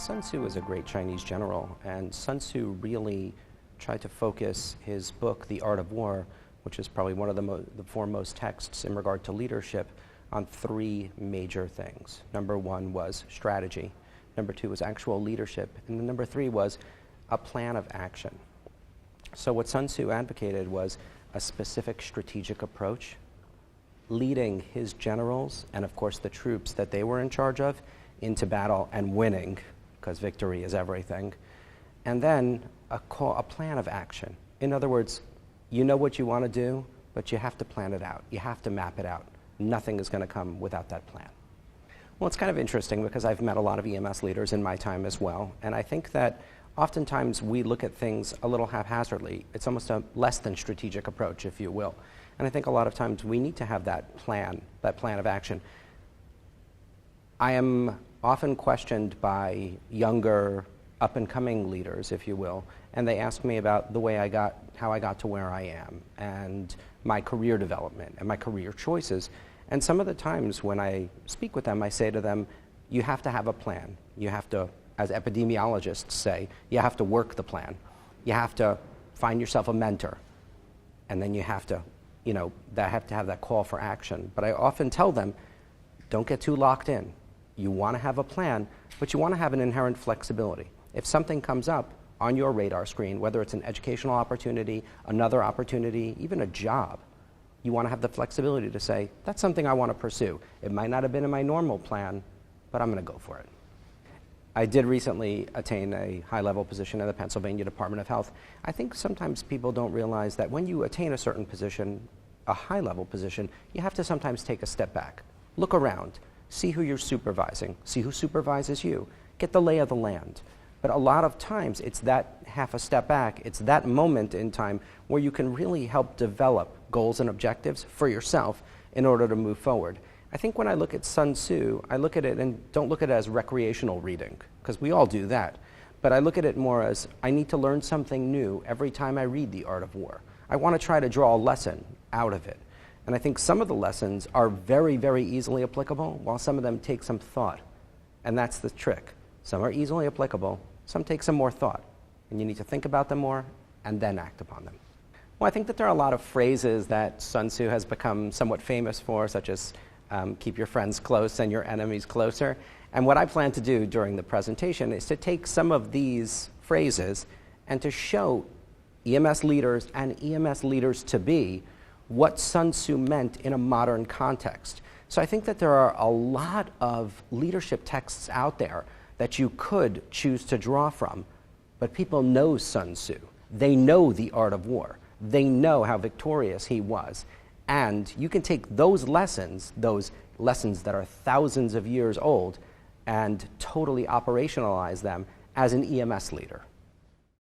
Sun Tzu is a great Chinese general, and Sun Tzu really tried to focus his book, The Art of War, which is probably one of the foremost texts in regard to leadership, on three major things. Number one was strategy. Number two was actual leadership. And then number three was a plan of action. So what Sun Tzu advocated was a specific strategic approach, leading his generals and, of course, the troops that they were in charge of into battle and winning, because victory is everything. And then a plan of action. In other words, you know what you want to do, but you have to plan it out. You have to map it out. Nothing is going to come without that plan. Well, it's kind of interesting because I've met a lot of EMS leaders in my time as well, and I think that oftentimes we look at things a little haphazardly. It's almost a less than strategic approach, if you will. And I think a lot of times we need to have that plan of action. I am often questioned by younger, up-and-coming leaders, if you will, and they ask me about how I got to where I am, and my career development, and my career choices. And some of the times when I speak with them, I say to them, you have to have a plan. You have to, as epidemiologists say, you have to work the plan. You have to find yourself a mentor, and then you have to, have that call for action. But I often tell them, don't get too locked in. You want to have a plan, but you want to have an inherent flexibility. If something comes up on your radar screen, whether it's an educational opportunity, another opportunity, even a job, you want to have the flexibility to say, that's something I want to pursue. It might not have been in my normal plan, but I'm going to go for it. I did recently attain a high-level position in the Pennsylvania Department of Health. I think sometimes people don't realize that when you attain a certain position, a high-level position, you have to sometimes take a step back. Look around. See who you're supervising. See who supervises you. Get the lay of the land. But a lot of times, it's that half a step back, it's that moment in time where you can really help develop goals and objectives for yourself in order to move forward. I think when I look at Sun Tzu, I look at it and don't look at it as recreational reading, because we all do that. But I look at it more as I need to learn something new every time I read The Art of War. I want to try to draw a lesson out of it. And I think some of the lessons are very, very easily applicable, while some of them take some thought. And that's the trick. Some are easily applicable, some take some more thought. And you need to think about them more and then act upon them. Well, I think that there are a lot of phrases that Sun Tzu has become somewhat famous for, such as keep your friends close and your enemies closer. And what I plan to do during the presentation is to take some of these phrases and to show EMS leaders and EMS leaders to be what Sun Tzu meant in a modern context. So I think that there are a lot of leadership texts out there that you could choose to draw from, but people know Sun Tzu. They know The Art of War. They know how victorious he was. And you can take those lessons that are thousands of years old, and totally operationalize them as an EMS leader.